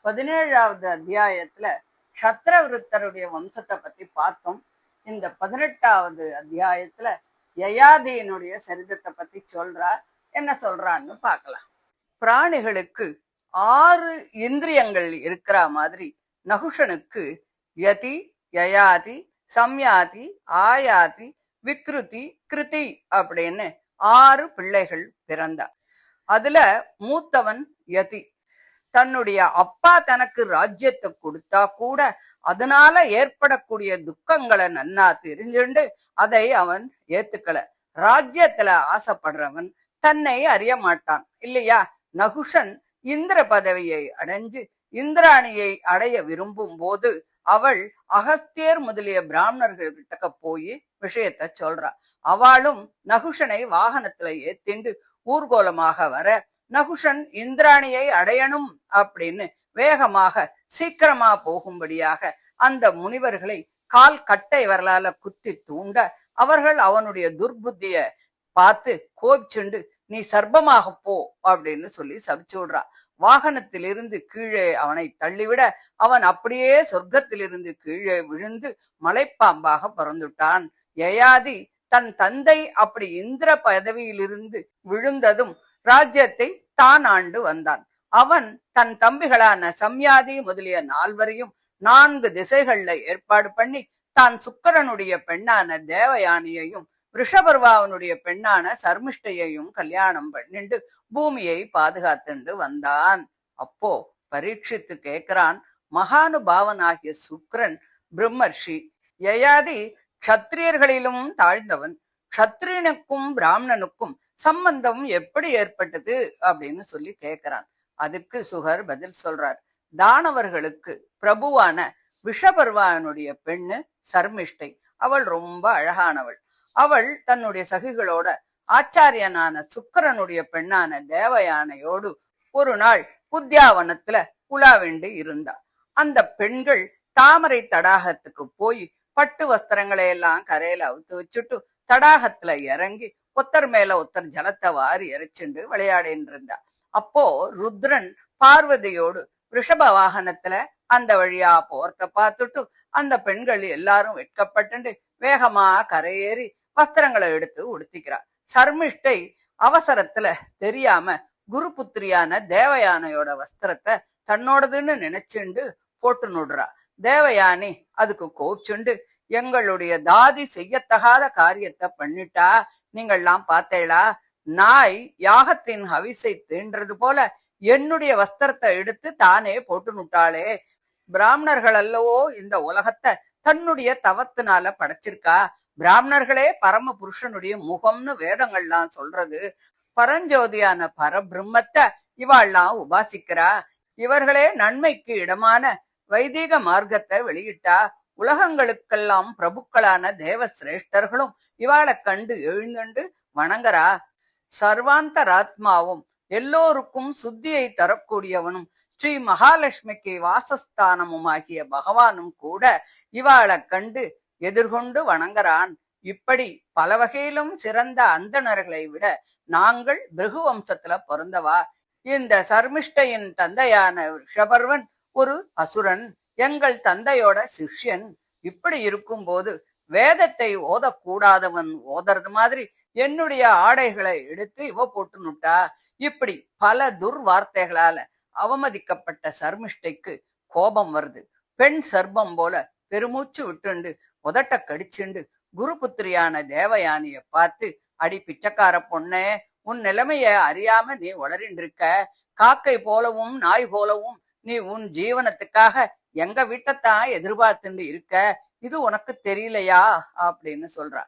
17வது அத்தியாயத்துல சத்ரவிருத்தருடைய வம்சத்தை பத்தி பார்த்தோம். இந்த 18வது அத்தியாயத்துல யயாதியினுடைய சரிதத்தை பத்தி சொல்றா. என்ன சொல்றான்னு பார்க்கலாம். பிராணிகளுக்கு 6 இந்திரியங்கள் இருக்கிற மாதிரி நகுஷனுக்கு யதி, யயாதி, சம்யாதி, ஆயாதி, விக்ருதி, கிருதி அப்படின்னு 6 பிள்ளைகள் பிறந்தார். அதுல மூத்தவன் யதி. தன்னுடைய அப்பா தனக்கு ராஜ்யத்தை கொடுத்தா கூட அதனால ஏற்படக்கூடிய துக்கங்களை நன்னா தெரிஞ்சுண்டு அதை அவன் ஏத்துக்கல. ராஜ்யத்துல ஆசைப்படுறவன் தன்னை அறிய மாட்டான் இல்லையா? நகுஷன் இந்திர பதவியை அடைஞ்சு இந்திராணியை அடைய விரும்பும் போது அவள் அகஸ்தியர் முதலிய பிராமணர்கள் கிட்டக்க போய் விஷயத்த சொல்றா. அவளும் நகுஷனை வாகனத்துல ஏத்திண்டு ஊர்கோலமாக வர நகுஷன் இந்திராணியை அடையணும் அப்படின்னு வேகமாக சீக்கிரமா போகும்படியாக அந்த முனிவர்களை கால் கட்டை வரலால குத்தி தூண்ட அவர்கள் அவனுடைய துர்புத்திய பார்த்து கோபிச்சுண்டு நீ சர்ப்பமாக போ அப்படின்னு சொல்லி சபிச்சு விடுறா. வாகனத்திலிருந்து கீழே அவனை தள்ளிவிட அவன் அப்படியே சொர்க்கத்திலிருந்து கீழே விழுந்து மலைப்பாம்பாக பிறந்துட்டான். யயாதி தன் தந்தை அப்படி இந்திர பதவியிலிருந்து விழுந்ததும் ராஜ்யத்தை தான் ஆண்டு வந்தான். அவன் தன் தம்பிகளான சம்யாதி முதலிய 4வரையும் 4 திசைகள்ல ஏற்பாடு பண்ணி தான் சுக்கரனுடைய பெண்ணான தேவயானியையும் ரிஷபர்வாவனுடைய பெண்ணான சர்மிஷ்டையையும் கல்யாணம் பண்ணிண்டு பூமியை பாதுகாத்துண்டு வந்தான். அப்போ பரீட்சித்து கேட்கிறான், மகானுபாவனாகிய சுக்கரன் பிரம்மர்ஷி, யயாதி க்ஷத்திரியர்களிலும் தாழ்ந்தவன், க்ஷத்ரியனுக்கும் பிராமணனுக்கும் சம்பந்தம் எப்படி ஏற்பட்டது அப்படின்னு சொல்லி கேட்கிறான். அதுக்கு சுகர் பதில் சொல்றார். தானவர்களுக்கு பிரபுவான விஷபர்வானுடைய பெண்ணு சர்மிஷ்டை. அவள் ரொம்ப அழகானவள். அவள் தன்னுடைய சகிகளோட ஆச்சாரியனான சுக்கரனுடைய பெண்ணான தேவயானையோடு ஒரு நாள் உத்தியாவனத்துல உலாவிண்டு இருந்தா. அந்த பெண்கள் தாமரை தடாகத்துக்கு போய் பட்டு வஸ்திரங்களை எல்லாம் கரையில அவுத்து வச்சுட்டு தடாகத்துல இறங்கி ஒத்தர் மேல ஒத்தர் ஜலத்தை வாரி இறைச்சுண்டு விளையாடின்னு இருந்தா. அப்போ ருத்ரன் பார்வதியோடு ரிஷப வாகனத்துல அந்த வழியா போறத பார்த்துட்டு அந்த பெண்கள் எல்லாரும் வெட்கப்பட்டு வேகமா கரையேறி வஸ்திரங்களை எடுத்து உடுத்திக்கிறா. சர்மிஷ்டை அவசரத்துல தெரியாம குருபுத்திரியான தேவயானையோட வஸ்திரத்தை தன்னோடதுன்னு நினைச்சுண்டு போட்டு நுடுறா. தேவயானி அதுக்கு கோச்சுண்டு, எங்களுடைய தாதி செய்யத்தகாத காரியத்தை பண்ணிட்டா, நீங்கள்லாம் பார்த்தேளா? நாய் யாகத்தின் ஹவிசை தீன்றது போல என்னுடைய வஸ்திரத்தை எடுத்து தானே போட்டு நுட்டாளே. பிராமணர்கள் அல்லவோ இந்த உலகத்தை தன்னுடைய தவத்தினால படைச்சிருக்கா. பிராமணர்களே பரம புருஷனுடைய முகம்னு வேதங்கள்லாம் சொல்றது. பரஞ்சோதியான பரபிரம்மத்தை இவாள்லாம் உபாசிக்கிறா. இவர்களே நன்மைக்கு இடமான வைதிக மார்க்கத்தை வெளியிட்டா. உலகங்களுக்கெல்லாம் பிரபுக்களான தேவ சிரேஷ்டர்களும் இவாளை கண்டு எழுந்துண்டு வணங்குறா. சர்வாந்தராத்மாவும் எல்லோருக்கும் சுத்தியை தரக்கூடியவனும் ஸ்ரீ மகாலட்சுமிக்கு வாசஸ்தானமும் ஆகிய பகவானும் கூட இவாளை கண்டு எதிர்கொண்டு வணங்குறான். இப்படி பல வகையிலும் சிறந்த அந்தணர்களை விட நாங்கள் பிருகு வம்சத்துல பிறந்தவா. இந்த சர்மிஷ்டையின் தந்தையான ரிஷபர்வன் ஒரு அசுரன், எங்கள் தந்தையோட சிஷ்யன். இப்படி இருக்கும்போது வேதத்தை ஓதக்கூடாதவன் ஓதுறது மாதிரி என்னுடைய ஆடைகளை எடுத்து இவ போட்டு நுட்டா. இப்படி பல துர்வார்த்தைகளால அவமதிக்கப்பட்ட சர்மிஷ்டைக்கு கோபம் வருது. பெண் சர்ப்பம் போல பெருமூச்சு விட்டுண்டு உதட்ட கடிச்சுண்டு குருபுத்திரியான தேவயானிய பார்த்து, அடி பிச்சைக்கார பொண்ணே, உன் நிலைமைய அறியாம நீ வளரின்னு இருக்க. காக்கை போலவும் நாய் போலவும் நீ உன் ஜீவனத்துக்காக எங்க வீட்டைத்தான் எதிர்பார்த்துண்டு இருக்க. இது உனக்கு தெரியலையா அப்படின்னு சொல்றா.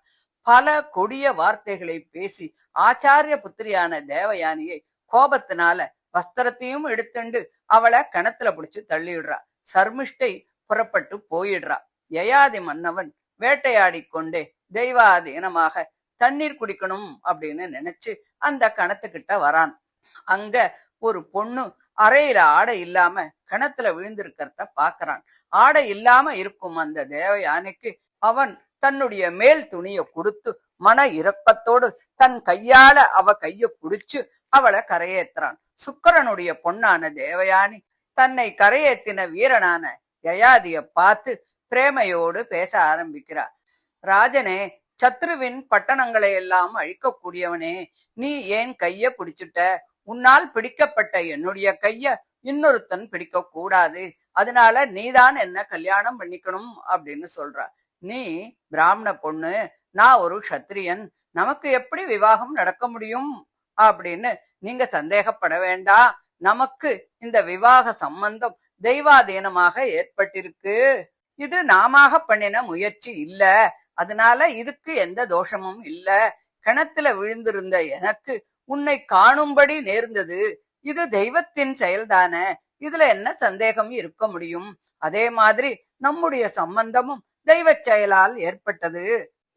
பல கொடிய வார்த்தைகளை பேசி ஆச்சாரிய புத்திரியான தேவயானியை கோபத்தினால வஸ்திரத்தையும் எடுத்துண்டு அவளை கிணத்துல பிடிச்சு தள்ளிடுறா. சர்மிஷ்டை புறப்பட்டு போயிடுறா. யயாதி மன்னவன் வேட்டையாடி கொண்டே தெய்வாதீனமாக தண்ணீர் குடிக்கணும் அப்படின்னு நினைச்சு அந்த கிணத்துக்கிட்ட வரான். அங்க ஒரு பொண்ணு அறையில ஆடை இல்லாம கிணத்துல விழுந்திருக்கிறத பாக்குறான். ஆடை இல்லாம இருக்கும் அந்த தேவயானைக்கு அவன் தன்னுடைய மேல் துணிய கொடுத்து மன இரக்கத்தோடு தன் கையால அவ கைய புடிச்சு அவளை கரையேத்துறான். சுக்கரனுடைய பொண்ணான தேவயானி தன்னை கரையேத்தின வீரனான யயாதிய பார்த்து பிரேமையோடு பேச ஆரம்பிக்கிறார். ராஜனே, சத்ருவின் பட்டணங்களை எல்லாம் அழிக்கக்கூடியவனே, நீ ஏன் கைய பிடிச்சுட்ட? உன்னால் பிடிக்கப்பட்ட என்னுடைய கைய இன்னொருத்தன் பிடிக்க கூடாது. அதனால நீதான் என்ன கல்யாணம் பண்ணிக்கணும் அப்படின்னு சொல்றா. நீ பிராமண பொண்ணு, நான் ஒரு க்ஷத்திரியன், நமக்கு எப்படி விவாகம் நடக்க முடியும் அப்படின்னு நீங்க சந்தேகப்பட வேண்டாம். நமக்கு இந்த விவாக சம்பந்தம் தெய்வாதீனமாக ஏற்பட்டிருக்கு. இது நாம பண்ணின முயற்சி இல்ல. அதனால இதுக்கு எந்த தோஷமும் இல்ல. கிணத்துல விழுந்திருந்த எனக்கு உன்னை காணும்படி நேர்ந்தது. இது தெய்வத்தின் செயல்தானே, இதுல என்ன சந்தேகம் இருக்க முடியும்? அதே மாதிரி நம்முடைய சம்பந்தமும் தெய்வ செயலால் ஏற்பட்டது.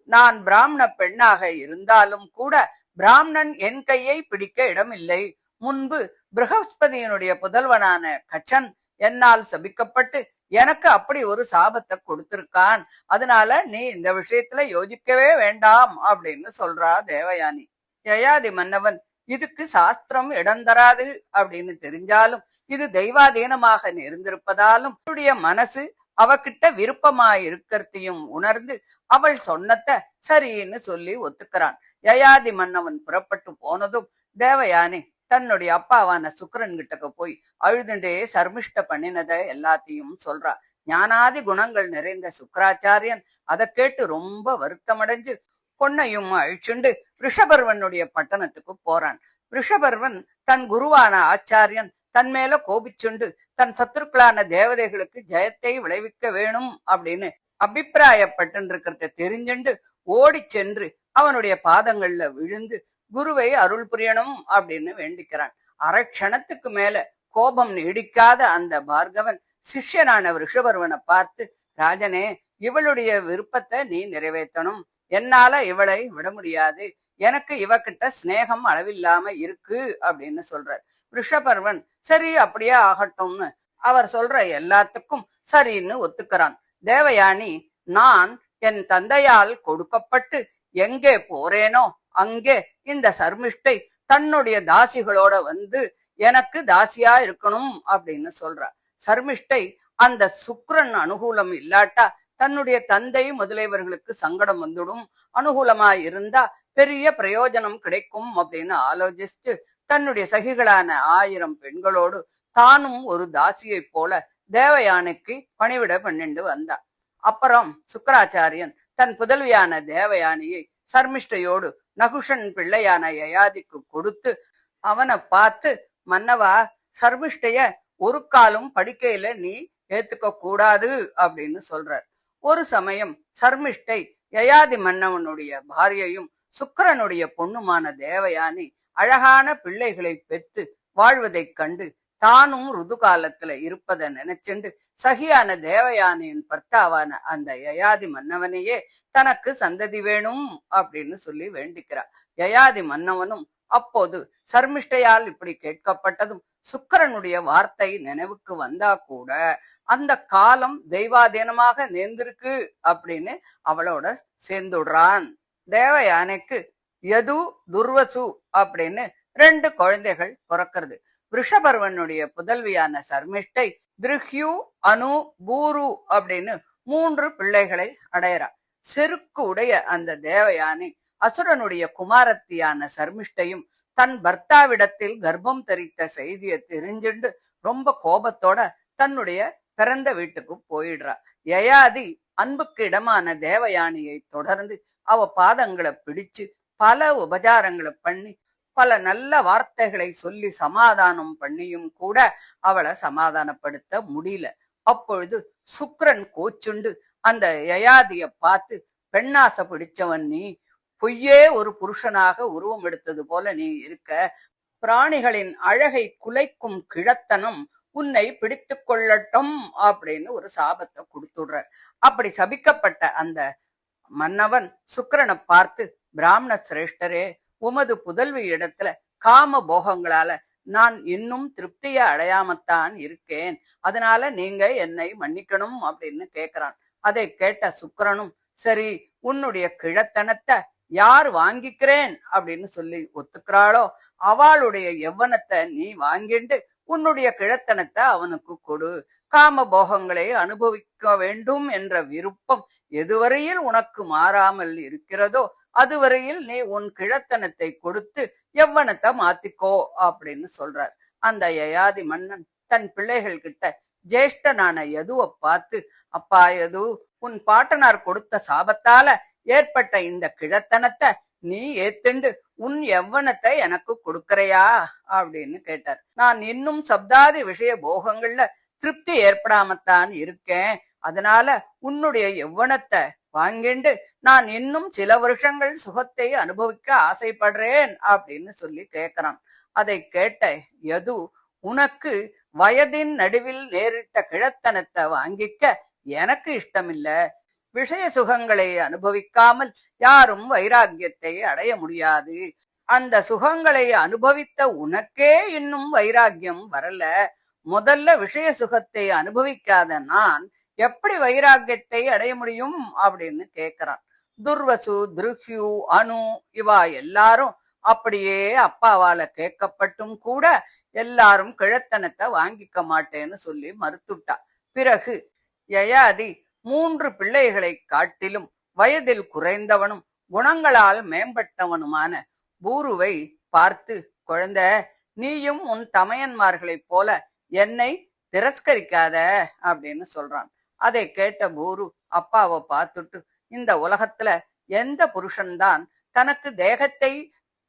நான் பிராமண பெண்ணாக இருந்தாலும் கூட பிராமணன் என் கையை பிடிக்க இடமில்லை. முன்பு ப்ரஹஸ்பதியினுடைய புதல்வனான கச்சன் என்னால் சபிக்கப்பட்டு எனக்கு அப்படி ஒரு சாபத்தை கொடுத்திருக்கான். அதனால நீ இந்த விஷயத்துல யோசிக்கவே வேண்டாம் அப்படின்னு சொல்றா தேவயானி. யயாதி மன்னவன் இதுக்கு சாஸ்திரம் இடம் தராது அப்படின்னு தெரிஞ்சாலும் இது தெய்வாதீனமாக நேர்ந்திருப்பதாலும் அவளுடைய மனசு அவகிட்ட விருப்பமாயிருக்கிறதையும் உணர்ந்து அவள் சொன்னத சரின்னு சொல்லி ஒத்துக்கிறான். யயாதி மன்னவன் புறப்பட்டு போனதும் தேவயானி தன்னுடைய அப்பாவான சுக்கிரன் கிட்டக்க போய் அழுதுண்டே சர்மிஷ்ட பண்ணினத எல்லாத்தையும் சொல்றா. ஞானாதி குணங்கள் நிறைந்த சுக்கராச்சாரியன் அதை கேட்டு ரொம்ப வருத்தமடைஞ்சு பொன்னையும் அழிச்சுண்டு ரிஷபர்வனுடைய பட்டணத்துக்கு போறான். ரிஷபர்வன் தன் குருவான ஆச்சாரியன் தன் மேல கோபிச்சுண்டு தன் சத்துருக்களான தேவதைகளுக்கு ஜெயத்தை விளைவிக்க வேணும் அப்படின்னு அபிப்பிராயப்பட்டு இருக்கிறத தெரிஞ்சுண்டு ஓடி சென்று அவனுடைய பாதங்கள்ல விழுந்து குருவை அருள் புரியணும் அப்படின்னு வேண்டிக்கிறான். அரை க்ஷணத்துக்கு மேல கோபம் நீடிக்காத அந்த பார்கவன் சிஷ்யனான ரிஷபர்வனை பார்த்து, ராஜனே, இவளுடைய விருப்பத்தை நீ நிறைவேற்றணும். என்னால இவளை விட முடியாது. எனக்கு இவகிட்ட ஸ்நேகம் அளவில்லாம இருக்கு அப்படின்னு சொல்றார். ரிஷபர்வன் சரி அப்படியே ஆகட்டும்னு அவர் சொல்ற எல்லாத்துக்கும் சரின்னு ஒத்துக்கிறான். தேவயானி, நான் என் தந்தையால் கொடுக்கப்பட்டு எங்கே போறேனோ அங்கே இந்த சர்மிஷ்டை தன்னுடைய தாசிகளோட வந்து எனக்கு தாசியா இருக்கணும் அப்படின்னு சொல்றா. சர்மிஷ்டை அந்த சுக்கிரன் அனுகூலம் இல்லாட்டா தன்னுடைய தந்தை முதலியவர்களுக்கு சங்கடம் வந்துடும். அனுகூலமா இருந்தா பெரிய பிரயோஜனம் கிடைக்கும் அப்படின்னு ஆலோசிச்சு தன்னுடைய சகிகளான 1000 பெண்களோடு தானும் ஒரு தாசியை போல தேவயானைக்கு பணிவிட பண்ணிண்டு வந்தா. அப்புறம் சுக்கராச்சாரியன் தன் புதல்வியான தேவயானியை சர்மிஷ்டையோடு நகுஷன் பிள்ளையான யயாதிக்கு கொடுத்து அவனை பார்த்து, மன்னவா, சர்மிஷ்டைய ஒரு காலும் படுக்கையில நீ ஏத்துக்க கூடாது அப்படின்னு சொல்றார். ஒரு சமயம் சர்மிஷ்டை யயாதி மன்னவனுடைய பாரியையும் சுக்கிரனுடைய பொண்ணுமான தேவயானி அழகான பிள்ளைகளை பெற்று வாழ்வதைக் கண்டு தானும் ருது காலத்துல இருப்பதை நினைச்சுண்டு சகியான தேவயானியின் பர்த்தாவான அந்த யயாதி மன்னவனையே தனக்கு சந்ததி வேணும் அப்படின்னு சொல்லி வேண்டிக்கிறார். யயாதி மன்னவனும் அப்போது சர்மிஷ்டையால் இப்படி கேட்கப்பட்டதும் சுக்கிரனுடைய வார்த்தை நினைவுக்கு வந்தா கூட அந்த காலம் தெய்வாதீனமாக நேர்ந்திருக்கு அப்படின்னு அவளோட சேர்ந்துடுறான். தேவயானைக்கு யது துர்வசு அப்படின்னு 2 குழந்தைகள் பிறக்கிறது. ரிஷபர்வனுடைய புதல்வியான சர்மிஷ்டை திருஹ்யு, அனு, பூரு அப்படின்னு 3 பிள்ளைகளை அடையறா. செருக்கு உடைய அந்த தேவயானை அசுரனுடைய குமாரத்தியான சர்மிஷ்டையும் தன் பர்த்தாவிடத்தில் கர்ப்பம் தரித்த செய்தியை தெரிஞ்சுண்டு ரொம்ப கோபத்தோட தன்னுடைய பிறந்த வீட்டுக்கு போயிடுறா. யயாதி அன்புக்கு இடமான தேவயானியை தொடர்ந்து அவ பாதங்களை பிடிச்சு பல உபச்சாரங்களை பண்ணி பல நல்ல வார்த்தைகளை சொல்லி சமாதானம் பண்ணியும் கூட அவளை சமாதானப்படுத்த முடியல. அப்பொழுது சுக்கிரன் கோச்சுண்டு அந்த யயாதிய பார்த்து, பெண்ணாசை பிடிச்சவன் நீ, பொய்யே ஒரு புருஷனாக உருவம் எடுத்தது போல நீ இருக்க, பிராணிகளின் அழகை குலைக்கும் கிழத்தனம் உன்னை பிடித்து கொள்ளட்டும் அப்படின்னு ஒரு சாபத்தை கொடுத்துடுறார். அப்படி சபிக்கப்பட்ட அந்த மன்னவன் சுக்கிரனை பார்த்து, பிராமண சிரேஷ்டரே, உமது புதல்வி இடத்துல காம போகங்களால நான் இன்னும் திருப்தியை அடையாமத்தான் இருக்கேன். அதனால நீங்க என்னை மன்னிக்கணும் அப்படின்னு கேட்கிறான். அதை கேட்ட சுக்கிரனும், சரி, உன்னுடைய கிழத்தனத்தை யார் வாங்கிக்கிறேன் அப்படின்னு சொல்லி ஒத்துக்கிறாளோ அவளுடைய யவ்வனத்தை நீ வாங்கிண்டு உன்னுடைய கிழத்தனத்தை அவனுக்கு கொடு. காம போகங்களை அனுபவிக்க வேண்டும் என்ற விருப்பம் எதுவரையில் உனக்கு மாறாமல் இருக்கிறதோ அதுவரையில் நீ உன் கிழத்தனத்தை கொடுத்து யவ்வனத்தை மாத்திக்கோ அப்படின்னு சொல்றார். அந்த யயாதி மன்னன் தன் பிள்ளைகள் கிட்ட ஜேஷ்டனான யதுவை பார்த்து, அப்பா யது, உன் பாட்டனார் கொடுத்த சாபத்தால ஏற்பட்ட இந்த கிழத்தனத்தை நீ ஏத்துண்டு உன் யவ்வனத்தை எனக்கு கொடுக்கறையா அப்படின்னு கேட்டார். நான் இன்னும் சப்தாதி விஷய போகங்கள்ல திருப்தி ஏற்படாமத்தான் இருக்கேன். அதனால உன்னுடைய யவ்வனத்தை வாங்கிண்டு நான் இன்னும் சில வருஷங்கள் சுகத்தை அனுபவிக்க ஆசைப்படுறேன் அப்படின்னு சொல்லி கேட்கிறான். அதை கேட்ட யது, உனக்கு வயதின் நடுவில் நேரிட்ட கிழத்தனத்தை வாங்கிக்க எனக்கு இஷ்டமில்ல. விஷய சுகங்களை அனுபவிக்காமல் யாரும் வைராக்கியத்தை அடைய முடியாது. அந்த சுகங்களை அனுபவித்த உனக்கே இன்னும் வைராக்கியம் வரல. முதல்ல விஷய சுகத்தை அனுபவிக்காத நான் எப்படி வைராக்கியத்தை அடைய முடியும் அப்படின்னு கேட்கிறான். துர்வசு, திருஹ்யு, அனு இவா எல்லாரும் அப்படியே அப்பாவால கேட்கப்பட்டும் கூட எல்லாரும் கிழத்தனத்தை வாங்கிக்க மாட்டேன்னு சொல்லி மறுத்துட்டா. பிறகு யயாதி 3 பிள்ளைகளை காட்டிலும் வயதில் குறைந்தவனும் குணங்களால் மேம்பட்டவனுமான பூருவை பார்த்து, குழந்தை, நீயும் உன் தமையன்மார்களைப் போல என்னை திரஸ்கரிக்காத அப்படின்னு சொல்றான். அதை கேட்ட பூரு அப்பாவை பார்த்துட்டு, இந்த உலகத்துல எந்த புருஷன்தான் தனக்கு தேகத்தை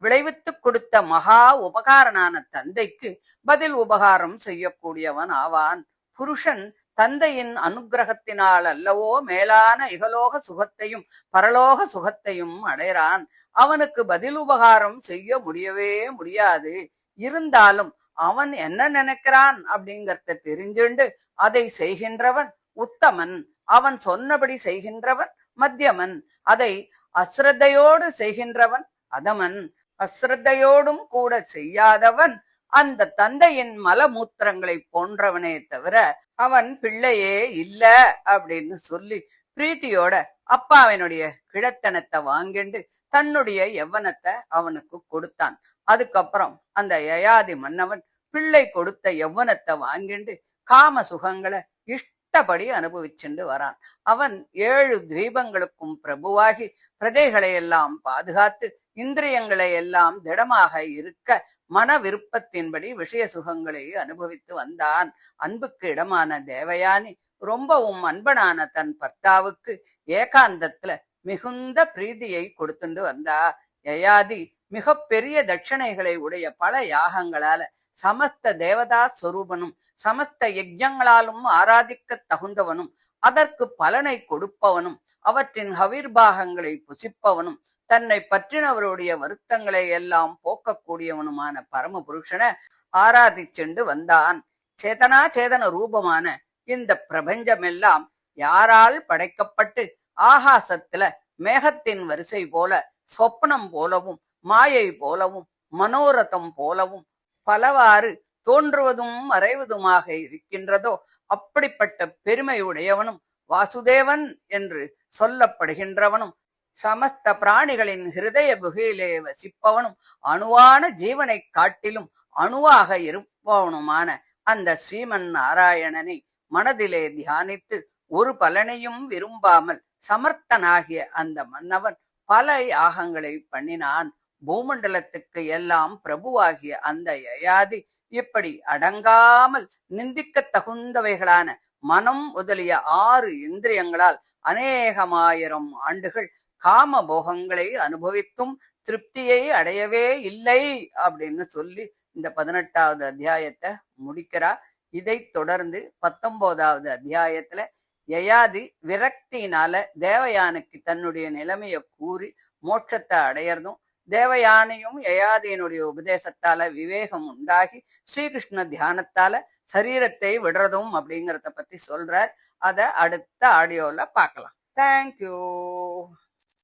விளைவித்து கொடுத்த மகா உபகாரனான தந்தைக்கு பதில் உபகாரம் செய்யக்கூடியவன் ஆவான்? புருஷன் தந்தையின் அனுகிரகத்தினால் அல்லவோ மேலான இகலோக சுகத்தையும் பரலோக சுகத்தையும் அடைறான். அவனுக்கு பதில் உபகாரம் செய்ய முடியவே முடியாது. இருந்தாலும் அவன் என்ன நினைக்கிறான் அப்படிங்கறத தெரிஞ்சுண்டு அதை செய்கின்றவன் உத்தமன். அவன் சொன்னபடி செய்கின்றவன் மத்தியமன். அதை அஸ்ரத்தையோடு செய்கின்றவன் அதமன். அஸ்ரத்தையோடும் கூட செய்யாதவன் அந்த தந்தையின் மலமூத்திரங்களை போன்றவனே தவிர அவன் பிள்ளையே இல்ல அப்படின்னு சொல்லி பிரீத்தியோட அப்பாவினுடைய கிழத்தனத்தை வாங்கிண்டு தன்னுடைய யவ்வனத்தை அவனுக்கு கொடுத்தான். அதுக்கப்புறம் அந்த யயாதி மன்னவன் பிள்ளை கொடுத்த யவ்வனத்தை வாங்கிண்டு காம சுகங்களை இஷ்டப்படி அனுபவிச்சுண்டு வரான். அவன் 7 தீபங்களுக்கும் பிரபுவாகி பிரஜைகளை எல்லாம் பாதுகாத்து இந்திரியங்களை எல்லாம் திடமாக இருக்க மன விருப்பத்தின்படி விஷய சுகங்களை அனுபவித்து வந்தான். அன்புக்கு இடமான தேவயானி ரொம்பவும் அன்பனான தன் பர்த்தாவுக்கு ஏகாந்தத்துல மிகுந்த பிரீதியை கொடுத்துண்டு வந்தா. யயாதி மிக பெரிய தட்சணைகளை உடைய பல யாகங்களால சமஸ்த தேவதா சொரூபனும் சமஸ்த யஜ்ஞங்களாலும் ஆராதிக்க தகுந்தவனும் அதற்கு பலனை கொடுப்பவனும் அவற்றின் ஹவிர்பாகங்களை புசிப்பவனும் தன்னை பற்றினவருடைய வருத்தங்களை எல்லாம் போக்கக்கூடியவனுமான பரம புருஷனை ஆராதிச்சென்று வந்தான். சேதனா சேதன ரூபமான இந்த பிரபஞ்சமெல்லாம் யாரால் படைக்கப்பட்டு ஆகாசத்துல மேகத்தின் வரிசை போல சொப்பனம் போலவும் மாயை போலவும் மனோரதம் போலவும் பலவாறு தோன்றுவதும் மறைவதுமாக இருக்கின்றதோ அப்படிப்பட்ட பெருமையுடையவனும் வாசுதேவன் என்று சொல்லப்படுகின்றவனும் சமஸ்த பிராணிகளின் ஹிருதய குகையிலே வசிப்பவனும் அணுவான ஜீவனை காட்டிலும் அணுவாக இருப்பவனுமான அந்த ஸ்ரீமன் நாராயணனை மனதிலே தியானித்து ஒரு பலனையும் விரும்பாமல் சமர்த்தனாகிய அந்த மன்னவன் பல யாகங்களை பண்ணினான். பூமண்டலத்துக்கு எல்லாம் பிரபுவாகிய அந்த யயாதி இப்படி அடங்காமல் நிந்திக்க தகுந்தவைகளான மனம் முதலிய 6 இந்திரியங்களால் அநேகமாயிரம் ஆண்டுகள் காம போகங்களை அனுபவித்தும் திருப்தியை அடையவே இல்லை அப்படின்னு சொல்லி இந்த 18வது அத்தியாயத்தை முடிக்கிறா. இதை தொடர்ந்து 19வது அத்தியாயத்துல யயாதி விரக்தியினால தேவயானைக்கு தன்னுடைய நிலைமையை கூறி மோட்சத்தை அடையறதும் தேவயானையும் யயாதியினுடைய உபதேசத்தால விவேகம் உண்டாகி ஸ்ரீகிருஷ்ண தியானத்தால சரீரத்தை விடுறதும் அப்படிங்கறத பத்தி சொல்றார். அத அடுத்த ஆடியோல பார்க்கலாம். தேங்க்யூ.